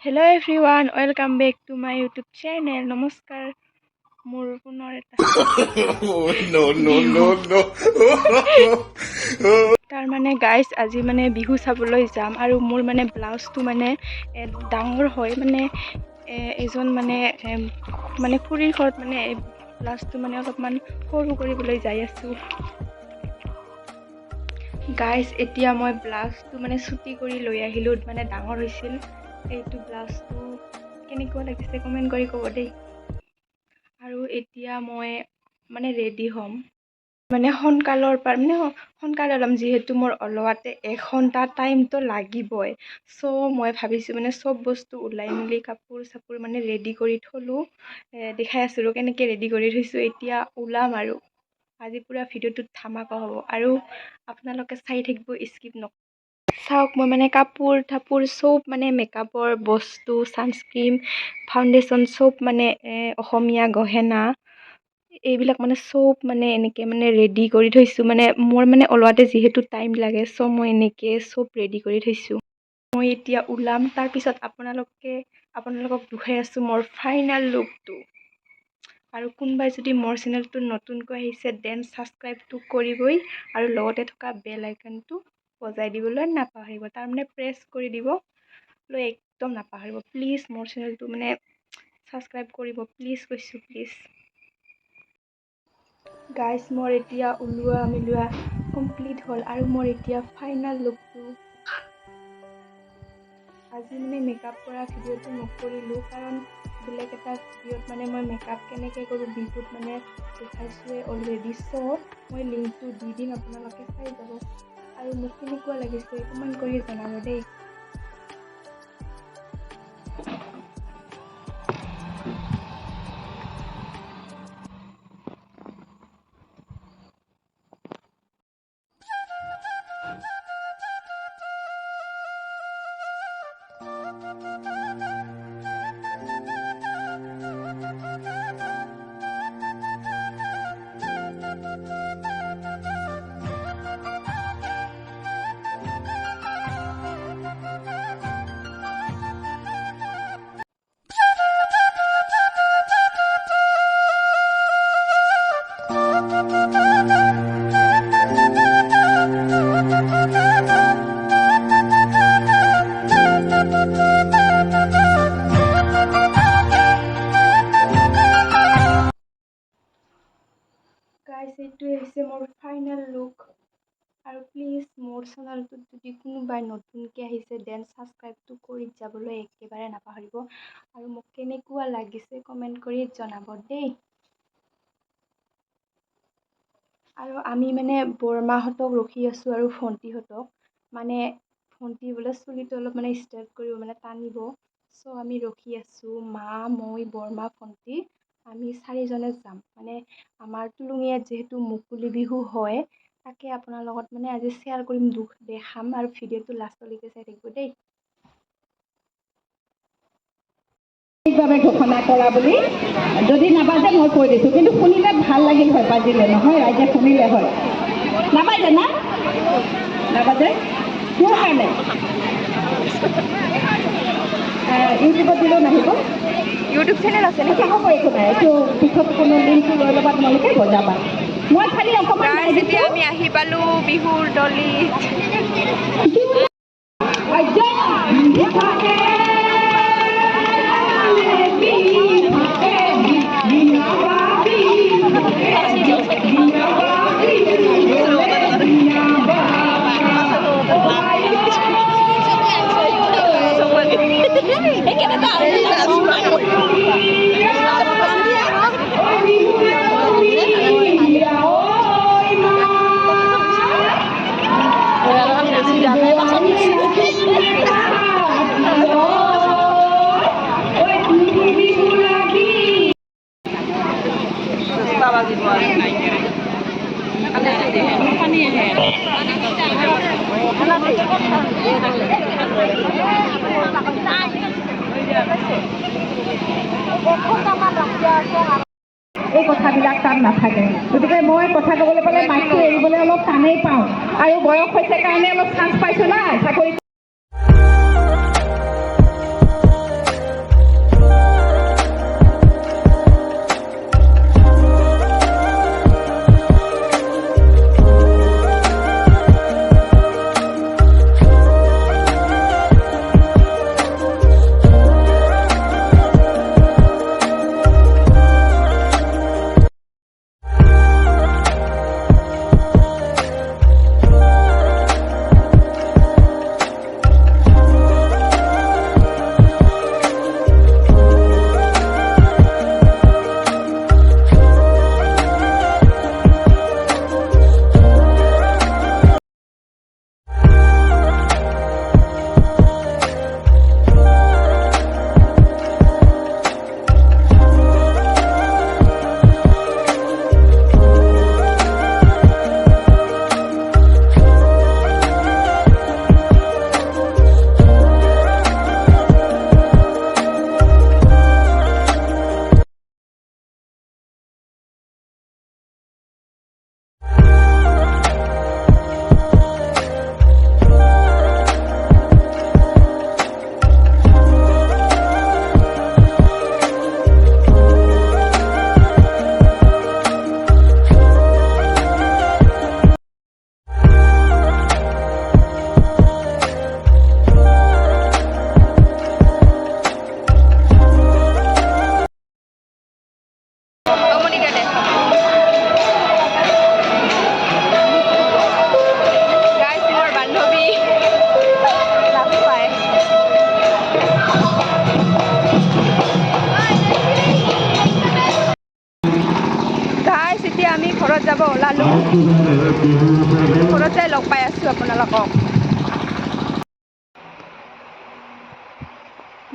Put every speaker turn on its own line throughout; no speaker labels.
Hello everyone, welcome back to my YouTube channel. নমস্কাৰ মোৰ পুনৰ এটা তাৰ মানে গাইজ আজি মানে বিহু চাবলৈ যাম আৰু মোৰ মানে ব্লাউজটো মানে ডাঙৰ হয় মানে এজন মানে খুৰীৰ ঘৰত মানে ব্লাউজটো মানে অলপমান সৰু কৰিবলৈ যাই আছো গাইজ এতিয়া মই ব্লাউজটো মানে ছুটি কৰি লৈ আহিলো মানে ডাঙৰ হৈছিল এইটো ব্লাউজটো কেনেকুৱা লাগিছে কমেন্ট কৰি ক'ব দেই আৰু এতিয়া মই মানে ৰেডি হ'ম মানে সোনকালৰ পৰা মানে সোনকালে ওলাম যিহেতু মোৰ ওলোৱাতে 1 ঘণ্টা টাইমটো লাগিবই সো মই ভাবিছোঁ মানে সব বস্তু ওলাই মেলি কাপোৰ চাপোৰ মানে ৰেডি কৰি থলো দেখাই আছো আৰু কেনেকৈ ৰেডি কৰি থৈছোঁ এতিয়া ওলাম আৰু আজি পুৰা ভিডিঅ'টোত ধামাকা হ'ব আৰু আপোনালোকে চাই থাকিব স্কিপ নকৰিব চাওক মই মানে কাপোৰ থাপোৰ সব মানে মেকআপৰ বস্তু ছানস্ক্ৰীম ফাউণ্ডেশ্যন সব মানে অসমীয়া গহনা এইবিলাক মানে সব মানে এনেকৈ মানে ৰেডি কৰি থৈছোঁ মানে মোৰ মানে ওলোৱাতে যিহেতু টাইম লাগে চ' মই এনেকৈ সব ৰেডি কৰি থৈছোঁ মই এতিয়া ওলাম তাৰপিছত আপোনালোকক দেখাই আছোঁ মোৰ ফাইনেল লুকটো আৰু কোনোবাই যদি মোৰ চেনেলটো নতুনকৈ আহিছে দেন ছাবস্ক্ৰাইবটো কৰিবই আৰু লগতে থকা বেল আইকনটো বজাই দিবলৈ নাপাহৰিব তাৰমানে প্ৰেছ কৰি দিবলৈ একদম নাপাহৰিব প্লিজ মোৰ চেনেলটো মানে ছাবস্ক্ৰাইব কৰিব প্লিজ কৈছোঁ প্লিজ গাইজ মোৰ এতিয়া ওলোৱা মিলোৱা কমপ্লিট হ'ল আৰু মোৰ এতিয়া ফাইনেল লুকটো আজি মানে মেকআপ কৰা ভিডিঅ'টো নকৰিলোঁ কাৰণ বেলেগ এটা ভিডিঅ'ত মানে মই মেকআপ কেনেকৈ কৰোঁ বিহুত মানে দেখাইছোঁৱে অলৰেডি চ' মই লিংকটো দি দিম আপোনালোকে চাই যাব আৰু মোক কেনেকুৱা লাগিছে কমেণ্ট কৰি জনাব দেই গাইজ এইটোৱে হৈছে মোৰ ফাইনেল লুক আৰু প্লিজ মোৰ চেনেলটোত যদি কোনোবাই নতুনকৈ আহিছে দেন ছাবস্ক্ৰাইবটো কৰি যাবলৈ একেবাৰে নাপাহৰিব আৰু মোক কেনেকুৱা লাগিছে কমেণ্ট কৰি জনাব দেই আৰু আমি মানে বৰমাহঁতক ৰখি আছোঁ আৰু ভণ্টিহঁতক মানে ভণ্টি বোলে চুলিটো অলপ মানে ষ্ট্ৰেট কৰিব মানে টানিব চ' আমি ৰখি আছোঁ মা মই বৰমা ভণ্টি আমি 4জনে যাম মানে আমাৰ টুলুঙীয়াত যিহেতু মুকলি বিহু হয় তাকে আপোনাৰ লগত মানে আজি শ্বেয়াৰ কৰিম দুখ দেখাম আৰু ভিডিঅ'টো লাষ্টলৈকে চাই থাকিব দেই
ঘোষণা কৰা বুলি যদি নাবাজে মই কৈ দিছোঁ কিন্তু শুনিলে ভাল লাগিল হয় বাজিলে নহয় ৰাইজে শুনিলে হয় নাবাজে না নাবাজে কিয় কাৰণে ইউটিউবত দিলেও নাহিব
ইউটিউব চেনেল আছে নেকি
হ'ব একো নাই এইটো পিছত কোনো লিংকটো লৈ ল'বা তোমালোকে বজাবা মই খালি অকণমান
এতিয়া আমি আহি পালো বিহুৰ দলিত
এই কথাবিলাক তাত নাথাকে গতিকে মই কথা ক'বলৈ পালে মাইকটো এৰিবলৈ অলপ টানেই পাওঁ আৰু বয়স হৈছে কাৰণে অলপ চান্স পাইছোঁ না চাকৰি
ঘৰত যাব ওলালোঁ, ঘৰতে লগ পাই আছোঁ আপোনালোকক।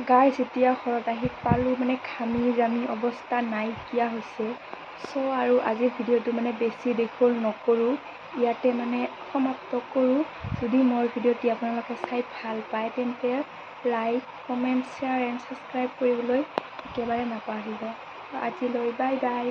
গাইজ এতিয়া ঘৰত আহি পালোঁ, মানে ঘামি জামি অৱস্থা নাইকিয়া হৈছে। চ' আৰু আজিৰ ভিডিঅ'টো মানে বেছি দীঘল নকৰোঁ, ইয়াতে মানে সমাপ্ত কৰোঁ। যদি মোৰ ভিডিঅ'টি আপোনালোকে চাই ভাল পায় তেন্তে like, comment, share and subscribe কৰিবলৈ একেবাৰে নাপাহৰিব। আজিলৈ বাই বাই।